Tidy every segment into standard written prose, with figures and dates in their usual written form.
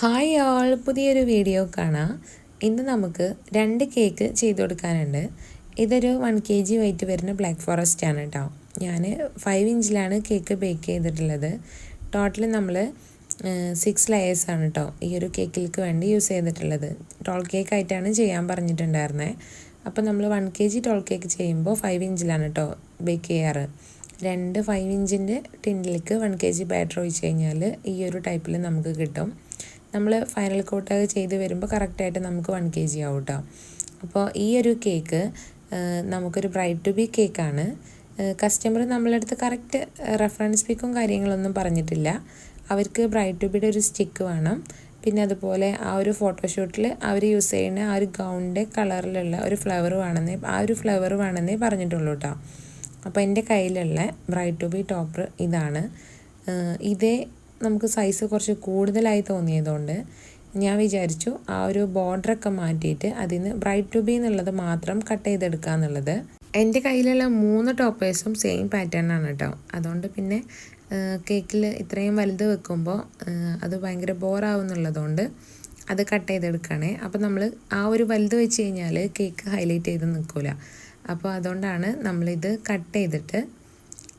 Hi all, പുതിയൊരു video കാണാം. ഇന്ന് നമുക്ക് 2 കേക്ക് ചെയ്ത് കൊടുക്കാനുണ്ട്. ഇതൊരു 1 kg വെയിറ്റ് വരുന്ന ബ്ലാക്ക് ഫോറസ്റ്റ് ആണ് കേട്ടോ. ഞാൻ 5 ഇഞ്ചിലാണ് കേക്ക് ബേക്ക് ചെയ്തിട്ടുള്ളത്. ടോട്ടൽ നമ്മൾ 6 ലെയേഴ്സ് ആണ് കേട്ടോ ഈ ഒരു കേക്കിലേക്ക് വേണ്ടി യൂസ് ചെയ്തിട്ടുള്ളത്. ടോൾ കേക്ക് ആയിട്ടാണ് ചെയ്യാൻ പറഞ്ഞിട്ടുണ്ടായിരുന്നത്. അപ്പോൾ നമ്മൾ 1 kg ടോൾ കേക്ക് ചെയ്യുമ്പോൾ 5 ഇഞ്ചിലാണ് കേട്ടോ ബേക്ക് ചെയ്യാറ്. 2 5 ഇഞ്ചിൻ്റെ ടിന്നിലേക്ക് 1 kg ബാറ്റർ ഒഴിച്ച് കഴിഞ്ഞാൽ ഈ ഒരു ടൈപ്പിൽ നമുക്ക് കിട്ടും. നമ്മൾ ഫൈനൽ കോട്ടൊക്കെ ചെയ്ത് വരുമ്പോൾ കറക്റ്റായിട്ട് നമുക്ക് 1 kg ആവും കേട്ടോ. അപ്പോൾ ഈ ഒരു കേക്ക് നമുക്കൊരു ബ്രൈഡ് ടു ബി കേക്കാണ്. കസ്റ്റമർ നമ്മളടുത്ത് കറക്റ്റ് റെഫറൻസ് പിക്കും കാര്യങ്ങളൊന്നും പറഞ്ഞിട്ടില്ല. അവർക്ക് ബ്രൈഡ് ടു ബിയുടെ ഒരു സ്റ്റിക്ക് വേണം. പിന്നെ അതുപോലെ ആ ഒരു ഫോട്ടോഷൂട്ടിൽ അവർ യൂസ് ചെയ്യുന്ന ആ ഒരു ഗൗണിൻ്റെ കളറിലുള്ള ഒരു ഫ്ലവർ വേണമെന്നേ പറഞ്ഞിട്ടുള്ളൂ കേട്ടോ. അപ്പോൾ എൻ്റെ കയ്യിലുള്ള ബ്രൈഡ് ടു ബി ടോപ്പർ ഇതാണ്. ഇതേ നമുക്ക് സൈസ് കുറച്ച് കൂടുതലായി തോന്നിയതുകൊണ്ട് ഞാൻ വിചാരിച്ചു ആ ഒരു ബോർഡറൊക്കെ മാറ്റിയിട്ട് അതിൽ നിന്ന് ബ്രൈഡ് ടു ബി എന്നുള്ളത് മാത്രം കട്ട് ചെയ്തെടുക്കുക എന്നുള്ളത്. എൻ്റെ കയ്യിലുള്ള 3 ടോപ്പേഴ്സും സെയിം പാറ്റേൺ ആണ് കേട്ടോ. അതുകൊണ്ട് പിന്നെ കേക്കിൽ ഇത്രയും വലുത് വെക്കുമ്പോൾ അത് ഭയങ്കര ബോറാവുന്നുള്ളതുകൊണ്ട് അത് കട്ട് ചെയ്തെടുക്കുകയാണേ. അപ്പോൾ നമ്മൾ ആ ഒരു വലുത് വെച്ച് കഴിഞ്ഞാൽ കേക്ക് ഹൈലൈറ്റ് ചെയ്ത് നിൽക്കില്ല. അപ്പോൾ അതുകൊണ്ടാണ് നമ്മളിത് കട്ട് ചെയ്തിട്ട്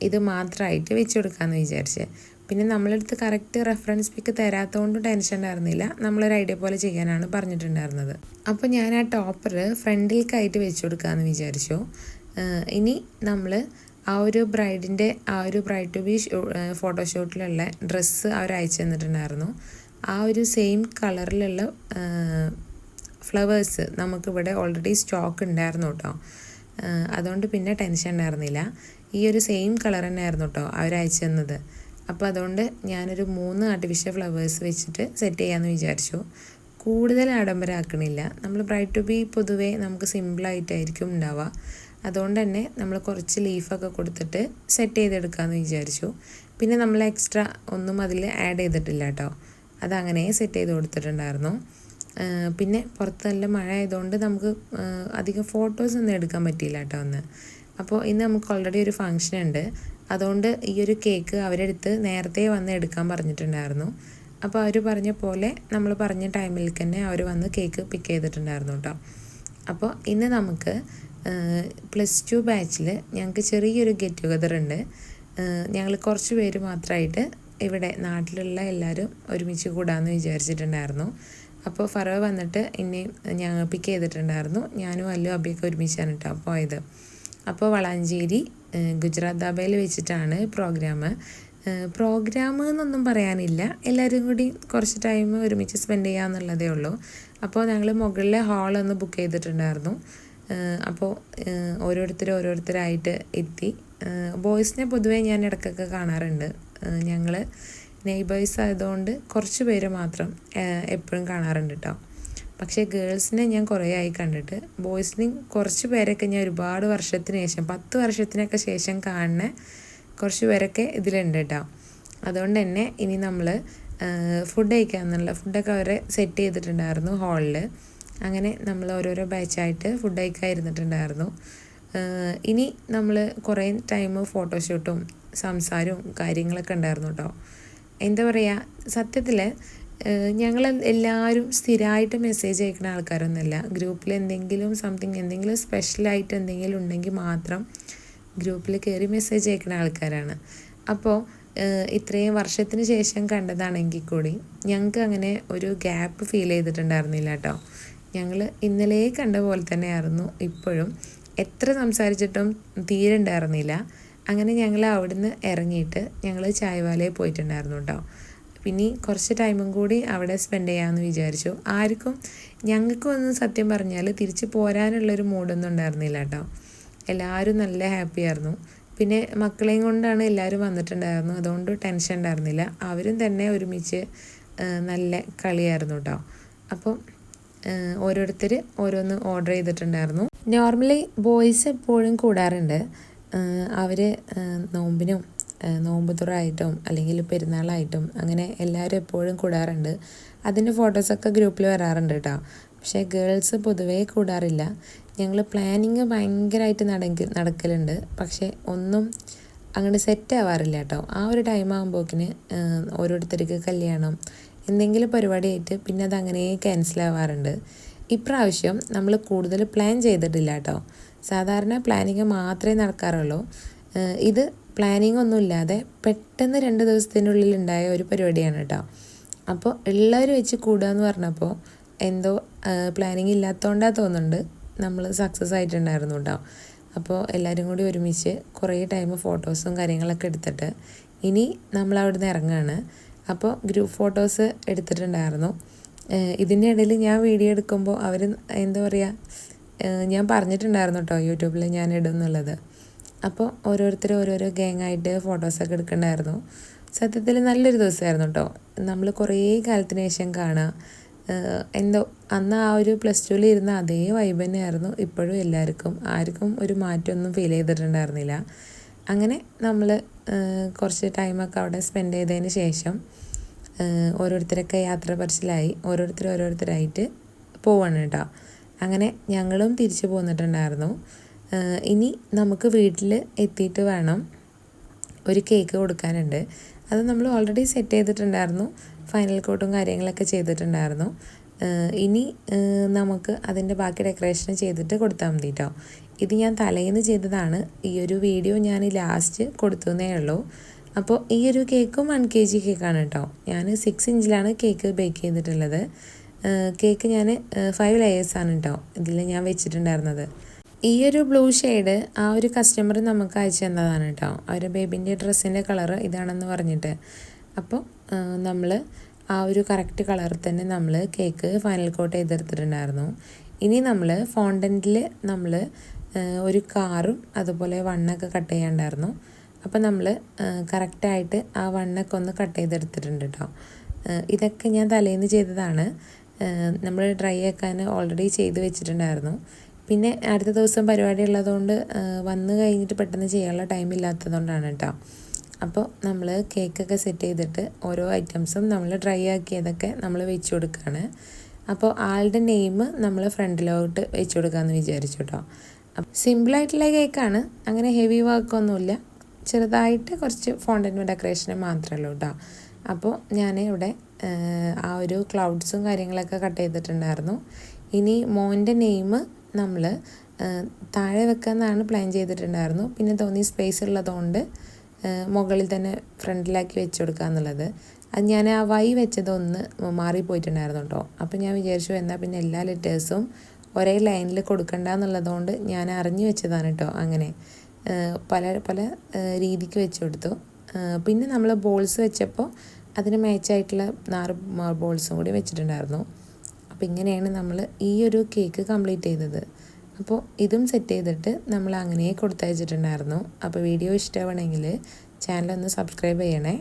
ഇത് മാത്രമായിട്ട് വെച്ച് കൊടുക്കാമെന്ന് വിചാരിച്ച്. പിന്നെ നമ്മളടുത്ത് കറക്റ്റ് റെഫറൻസ് പിക്ക് തരാത്തതുകൊണ്ട് ടെൻഷൻ ഉണ്ടായിരുന്നില്ല. നമ്മളൊരു ഐഡിയ പോലെ ചെയ്യാനാണ് പറഞ്ഞിട്ടുണ്ടായിരുന്നത്. അപ്പോൾ ഞാൻ ആ ടോപ്പർ ഫ്രണ്ടിലേക്കായിട്ട് വെച്ച് കൊടുക്കാമെന്ന് വിചാരിച്ചു. ഇനി നമ്മൾ ആ ഒരു ബ്രൈഡിൻ്റെ ആ ഒരു ബ്രൈഡ് ടു ബി ഫോട്ടോഷൂട്ടിലുള്ള ഡ്രസ്സ് അവർ അയച്ചു തന്നിട്ടുണ്ടായിരുന്നു. ആ ഒരു സെയിം കളറിലുള്ള ഫ്ലവേഴ്സ് നമുക്കിവിടെ ഓൾറെഡി സ്റ്റോക്ക് ഉണ്ടായിരുന്നു കേട്ടോ. അതുകൊണ്ട് പിന്നെ ടെൻഷൻ ഉണ്ടായിരുന്നില്ല. ഈ ഒരു സെയിം കളർ തന്നെയായിരുന്നു കേട്ടോ അവർ അയച്ചു തന്നത്. അപ്പോൾ അതുകൊണ്ട് ഞാനൊരു 3 ആർട്ടിഫിഷ്യൽ ഫ്ലവേഴ്സ് വെച്ചിട്ട് സെറ്റ് ചെയ്യാമെന്ന് വിചാരിച്ചു. കൂടുതൽ ആഡംബരമാക്കണില്ല. നമ്മൾ ബ്രൈഡ് ടു ബി പൊതുവേ നമുക്ക് സിമ്പിളായിട്ടായിരിക്കും ഉണ്ടാവുക. അതുകൊണ്ട് തന്നെ നമ്മൾ കുറച്ച് ലീഫൊക്കെ കൊടുത്തിട്ട് സെറ്റ് ചെയ്തെടുക്കാമെന്ന് വിചാരിച്ചു. പിന്നെ നമ്മൾ എക്സ്ട്രാ ഒന്നും അതിൽ ആഡ് ചെയ്തിട്ടില്ല കേട്ടോ. അതങ്ങനെ സെറ്റ് ചെയ്ത് കൊടുത്തിട്ടുണ്ടായിരുന്നു. പിന്നെ പുറത്ത് നല്ല മഴ ആയതുകൊണ്ട് നമുക്ക് അധികം ഫോട്ടോസ് ഒന്നും എടുക്കാൻ പറ്റിയില്ല കേട്ടോ അന്ന്. അപ്പോൾ ഇന്ന് നമുക്ക് ഓൾറെഡി ഒരു ഫങ്ഷൻ ഉണ്ട്. അതുകൊണ്ട് ഈ ഒരു കേക്ക് അവരെടുത്ത് നേരത്തെ വന്ന് എടുക്കാൻ പറഞ്ഞിട്ടുണ്ടായിരുന്നു. അപ്പോൾ അവർ പറഞ്ഞ പോലെ നമ്മൾ പറഞ്ഞ ടൈമിൽ തന്നെ അവർ വന്ന് കേക്ക് പിക്ക് ചെയ്തിട്ടുണ്ടായിരുന്നു കേട്ടോ. അപ്പോൾ ഇന്ന് നമുക്ക് +2 ബാച്ചിൽ ഞങ്ങൾക്ക് ചെറിയൊരു ഗെറ്റ് ടുഗദർ ഉണ്ട്. ഞങ്ങൾ കുറച്ച് പേര് മാത്രമായിട്ട് ഇവിടെ നാട്ടിലുള്ള എല്ലാവരും ഒരുമിച്ച് കൂടാമെന്ന് വിചാരിച്ചിട്ടുണ്ടായിരുന്നു. അപ്പോൾ ഫറോ വന്നിട്ട് ഇനിയും ഞങ്ങൾ പിക്ക് ചെയ്തിട്ടുണ്ടായിരുന്നു. ഞാനും അല്ലു അബിയൊക്കെ ഒരുമിച്ചാണ് കേട്ടോ പോയത്. അപ്പോൾ വളാഞ്ചേരി ഗുജറാത്ത് ദാബയിൽ വെച്ചിട്ടാണ് പ്രോഗ്രാം എന്നൊന്നും പറയാനില്ല. എല്ലാവരും കൂടി കുറച്ച് ടൈം ഒരുമിച്ച് സ്പെൻഡ് ചെയ്യാമെന്നുള്ളതേ ഉള്ളൂ. അപ്പോൾ ഞങ്ങൾ മുകളിലെ ഹാളൊന്ന് ബുക്ക് ചെയ്തിട്ടുണ്ടായിരുന്നു. അപ്പോൾ ഓരോരുത്തരായിട്ട് എത്തി. ബോയ്സിനെ പൊതുവേ ഞാൻ ഇടയ്ക്കൊക്കെ കാണാറുണ്ട്. ഞങ്ങൾ നെയ്ബേഴ്സ് ആയതുകൊണ്ട് കുറച്ച് പേര് മാത്രം എപ്പോഴും കാണാറുണ്ട് കേട്ടോ. പക്ഷേ ഗേൾസിനെ ഞാൻ കുറേ ആയി കണ്ടിട്ട്. ബോയ്സിന് കുറച്ച് പേരൊക്കെ ഞാൻ ഒരുപാട് വർഷത്തിന് ശേഷം 10 വർഷത്തിനൊക്കെ ശേഷം കാണുന്ന കുറച്ച് പേരൊക്കെ ഇതിലുണ്ട് കേട്ടോ. അതുകൊണ്ട് തന്നെ ഇനി നമ്മൾ ഫുഡൊക്കെ അവരെ സെറ്റ് ചെയ്തിട്ടുണ്ടായിരുന്നു ഹാളിൽ. അങ്ങനെ നമ്മൾ ഓരോരോ ബാച്ചായിട്ട് ഫുഡ് കഴിക്കാൻ ഇരുന്നിട്ടുണ്ടായിരുന്നു. ഇനി നമ്മൾ കുറേ ടൈം ഫോട്ടോഷൂട്ടും സംസാരവും കാര്യങ്ങളൊക്കെ ഉണ്ടായിരുന്നു കേട്ടോ. എന്താ പറയുക, സത്യത്തിൽ ഞങ്ങൾ എല്ലാവരും സ്ഥിരമായിട്ട് മെസ്സേജ് അയക്കുന്ന ആൾക്കാരൊന്നുമല്ല. ഗ്രൂപ്പിൽ എന്തെങ്കിലും സ്പെഷ്യലായിട്ട് എന്തെങ്കിലും ഉണ്ടെങ്കിൽ മാത്രം ഗ്രൂപ്പിൽ കയറി മെസ്സേജ് അയക്കുന്ന ആൾക്കാരാണ്. അപ്പോൾ ഇത്രയും വർഷത്തിന് ശേഷം കണ്ടതാണെങ്കിൽ കൂടി ഞങ്ങൾക്ക് അങ്ങനെ ഒരു ഗ്യാപ്പ് ഫീൽ ചെയ്തിട്ടുണ്ടായിരുന്നില്ല കേട്ടോ. ഞങ്ങൾ ഇന്നലെ കണ്ട പോലെ തന്നെയായിരുന്നു ഇപ്പോഴും. എത്ര സംസാരിച്ചിട്ടും തീരെ ഉണ്ടായിരുന്നില്ല. അങ്ങനെ ഞങ്ങൾ അവിടുന്ന് ഇറങ്ങിയിട്ട് ഞങ്ങൾ ചായവാലയിൽ പോയിട്ടുണ്ടായിരുന്നു കേട്ടോ. പിന്നെ കുറച്ച് ടൈമും കൂടി അവിടെ സ്പെൻഡ് ചെയ്യാമെന്ന് വിചാരിച്ചു. ഞങ്ങൾക്കും ഒന്നും സത്യം പറഞ്ഞാൽ തിരിച്ച് പോരാനുള്ളൊരു മൂഡൊന്നും ഉണ്ടായിരുന്നില്ല കേട്ടോ. എല്ലാവരും നല്ല ഹാപ്പി ആയിരുന്നു. പിന്നെ മക്കളെയും കൊണ്ടാണ് എല്ലാവരും വന്നിട്ടുണ്ടായിരുന്നു. അതുകൊണ്ട് ടെൻഷൻ ഉണ്ടായിരുന്നില്ല. അവരും തന്നെ ഒരുമിച്ച് നല്ല കളിയായിരുന്നു കേട്ടോ. അപ്പോൾ ഓരോരുത്തർ ഓരോന്ന് ഓർഡർ ചെയ്തിട്ടുണ്ടായിരുന്നു. നോർമലി ബോയ്സ് എപ്പോഴും കൂടാറുണ്ട്. അവർ നോമ്പ് തുറയായിട്ടും അല്ലെങ്കിൽ പെരുന്നാളായിട്ടും അങ്ങനെ എല്ലാവരും എപ്പോഴും കൂടാറുണ്ട്. അതിൻ്റെ ഫോട്ടോസൊക്കെ ഗ്രൂപ്പിൽ വരാറുണ്ട് കേട്ടോ. പക്ഷേ ഗേൾസ് പൊതുവേ കൂടാറില്ല. ഞങ്ങൾ പ്ലാനിങ് ഭയങ്കരമായിട്ട് നടക്കലുണ്ട്. പക്ഷേ ഒന്നും അങ്ങോട്ട് സെറ്റ് ആവാറില്ല കേട്ടോ. ആ ഒരു ടൈം ആകുമ്പോഴേക്കിന് ഓരോരുത്തർക്ക് കല്യാണം എന്തെങ്കിലും പരിപാടിയായിട്ട് പിന്നെ അതങ്ങനെ ക്യാൻസൽ ആവാറുണ്ട്. ഇപ്രാവശ്യം നമ്മൾ കൂടുതൽ പ്ലാൻ ചെയ്തിട്ടില്ല കേട്ടോ. സാധാരണ പ്ലാനിങ് മാത്രമേ നടക്കാറുള്ളൂ. ഇത് പ്ലാനിങ് ഒന്നുമില്ലാതെ പെട്ടെന്ന് 2 ദിവസത്തിനുള്ളിൽ ഉണ്ടായ ഒരു പരിപാടിയാണ് കേട്ടോ. അപ്പോൾ എല്ലാവരും വെച്ച് കൂടുക എന്ന് പറഞ്ഞപ്പോൾ എന്തോ പ്ലാനിങ് ഇല്ലാത്തതുകൊണ്ടാണ് തോന്നുന്നുണ്ട് നമ്മൾ സക്സസ് ആയിട്ടുണ്ടായിരുന്നു കേട്ടോ. അപ്പോൾ എല്ലാവരും കൂടി ഒരുമിച്ച് കുറേ ടൈം ഫോട്ടോസും കാര്യങ്ങളൊക്കെ എടുത്തിട്ട് ഇനി നമ്മൾ അവിടെ നിന്ന് ഇറങ്ങുകയാണ്. അപ്പോൾ ഗ്രൂപ്പ് ഫോട്ടോസ് എടുത്തിട്ടുണ്ടായിരുന്നു. ഇതിൻ്റെ ഇടയിൽ ഞാൻ വീഡിയോ എടുക്കുമ്പോൾ അവർ എന്താ പറയുക, ഞാൻ പറഞ്ഞിട്ടുണ്ടായിരുന്നു കേട്ടോ യൂട്യൂബിൽ ഞാൻ ഇടും എന്നുള്ളത്. അപ്പോൾ ഓരോരുത്തർ ഓരോരോ ഗ്യാങ്ങായിട്ട് ഫോട്ടോസൊക്കെ എടുക്കണ്ടായിരുന്നു. സത്യത്തിൽ നല്ലൊരു ദിവസമായിരുന്നു കേട്ടോ. നമ്മൾ കുറേ കാലത്തിന് ശേഷം കാണുക. എന്തോ അന്ന് ആ ഒരു +2 ഇരുന്ന അതേ വൈബ് തന്നെയായിരുന്നു ഇപ്പോഴും എല്ലാവർക്കും. ആർക്കും ഒരു മാറ്റമൊന്നും ഫീൽ ചെയ്തിട്ടുണ്ടായിരുന്നില്ല. അങ്ങനെ നമ്മൾ കുറച്ച് ടൈമൊക്കെ അവിടെ സ്പെൻഡ് ചെയ്തതിന് ശേഷം ഓരോരുത്തരൊക്കെ യാത്ര പറച്ചിലായി ഓരോരുത്തരായിട്ട് പോവാണ് കേട്ടോ. അങ്ങനെ ഞങ്ങളും തിരിച്ചു പോന്നിട്ടുണ്ടായിരുന്നു. ഇനി നമുക്ക് വീട്ടിൽ എത്തിയിട്ട് വേണം ഒരു കേക്ക് കൊടുക്കാനുണ്ട്. അത് നമ്മൾ ഓൾറെഡി സെറ്റ് ചെയ്തിട്ടുണ്ടായിരുന്നു. ഫൈനൽ കോട്ടും കാര്യങ്ങളൊക്കെ ചെയ്തിട്ടുണ്ടായിരുന്നു. ഇനി നമുക്ക് അതിൻ്റെ ബാക്കി ഡെക്കറേഷൻ ചെയ്തിട്ട് കൊടുത്താൽ മതി കേട്ടോ. ഇത് ഞാൻ തലേന്ന് ചെയ്തതാണ്. ഈ ഒരു വീഡിയോ ഞാൻ ലാസ്റ്റ് കൊടുത്തേ ഉള്ളൂ. അപ്പോൾ ഈ ഒരു കേക്കും 1 kg കേക്കാണ് കേട്ടോ. ഞാൻ 6 ഇഞ്ചിലാണ് കേക്ക് ബേക്ക് ചെയ്തിട്ടുള്ളത്. കേക്ക് ഞാൻ 5 ലെയേഴ്സാണ് കേട്ടോ ഇതിൽ ഞാൻ വെച്ചിട്ടുണ്ടായിരുന്നത്. ഈ ഒരു ബ്ലൂ ഷെയ്ഡ് ആ ഒരു കസ്റ്റമർ നമുക്ക് അയച്ചു തന്നതാണ് കേട്ടോ. അവരുടെ ബേബിൻ്റെ ഡ്രസ്സിൻ്റെ കളറ് ഇതാണെന്ന് പറഞ്ഞിട്ട്. അപ്പോൾ നമ്മൾ ആ ഒരു കറക്റ്റ് കളറിൽ തന്നെ നമ്മൾ കേക്ക് ഫൈനൽ കോട്ട് ചെയ്തെടുത്തിട്ടുണ്ടായിരുന്നു. ഇനി നമ്മൾ ഫോണ്ടൻറ്റിൽ നമ്മൾ ഒരു കാറും അതുപോലെ വണ്ണൊക്കെ കട്ട് ചെയ്യാണ്ടായിരുന്നു. അപ്പോൾ നമ്മൾ കറക്റ്റായിട്ട് ആ വണ്ണൊക്കെ ഒന്ന് കട്ട് ചെയ്തെടുത്തിട്ടുണ്ട് കേട്ടോ. ഇതൊക്കെ ഞാൻ തലേന്ന് ചെയ്തതാണ്. നമ്മൾ ഡ്രൈ ആക്കാൻ ഓൾറെഡി ചെയ്ത് വെച്ചിട്ടുണ്ടായിരുന്നു. പിന്നെ അടുത്ത ദിവസം പരിപാടി ഉള്ളതുകൊണ്ട് വന്ന് കഴിഞ്ഞിട്ട് പെട്ടെന്ന് ചെയ്യാനുള്ള ടൈം ഇല്ലാത്തതുകൊണ്ടാണ് കേട്ടോ. അപ്പോൾ നമ്മൾ കേക്കൊക്കെ സെറ്റ് ചെയ്തിട്ട് ഓരോ ഐറ്റംസും നമ്മൾ ഡ്രൈ ആക്കിയതൊക്കെ നമ്മൾ വെച്ച് കൊടുക്കുകയാണ്. അപ്പോൾ ആളുടെ നെയിം നമ്മൾ ഫ്രണ്ടിലോട്ട് വെച്ച് കൊടുക്കാമെന്ന് വിചാരിച്ചു കേട്ടോ. സിമ്പിളായിട്ടുള്ള കേക്കാണ്, അങ്ങനെ ഹെവി വർക്കൊന്നുമില്ല. ചെറുതായിട്ട് കുറച്ച് ഫോണ്ടൻറ്റ് ഡെക്കറേഷന് മാത്രമേ ഉള്ളൂ കേട്ടോ. അപ്പോൾ ഞാൻ ഇവിടെ ആ ഒരു ക്ലൗഡ്സും കാര്യങ്ങളൊക്കെ കട്ട് ചെയ്തിട്ടുണ്ടായിരുന്നു. ഇനി മോൻ്റെ നെയിം നമ്മൾ താഴെ വെക്കാമെന്നാണ് പ്ലാൻ ചെയ്തിട്ടുണ്ടായിരുന്നു. പിന്നെ തോന്നി സ്പേസ് ഉള്ളതുകൊണ്ട് മുകളിൽ തന്നെ ഫ്രണ്ടിലാക്കി വെച്ച് കൊടുക്കുക എന്നുള്ളത്. അത് ഞാൻ ആ വൈ വെച്ചതൊന്ന് മാറിപ്പോയിട്ടുണ്ടായിരുന്നു കേട്ടോ. അപ്പോൾ ഞാൻ വിചാരിച്ചു എന്നാൽ പിന്നെ എല്ലാ ലെറ്റേഴ്സും ഒരേ ലൈനിൽ കൊടുക്കണ്ട എന്നുള്ളതുകൊണ്ട് ഞാൻ അറിഞ്ഞു വെച്ചതാണ് കേട്ടോ. അങ്ങനെ പല രീതിക്ക് വെച്ച് കൊടുത്തു. പിന്നെ നമ്മൾ ബോൾസ് വെച്ചപ്പോൾ അതിന് മാച്ചായിട്ടുള്ള 4 ബോൾസും കൂടി വെച്ചിട്ടുണ്ടായിരുന്നു. അപ്പോൾ ഇങ്ങനെയാണ് നമ്മൾ ഈ ഒരു കേക്ക് കംപ്ലീറ്റ് ചെയ്തത്. അപ്പോൾ ഇതും സെറ്റ് ചെയ്തിട്ട് നമ്മൾ അങ്ങനെ കൊടുത്തയച്ചിട്ടുണ്ടായിരുന്നു. അപ്പോൾ വീഡിയോ ഇഷ്ടമാണെങ്കിൽ ചാനൽ ഒന്ന് സബ്സ്ക്രൈബ് ചെയ്യണേ.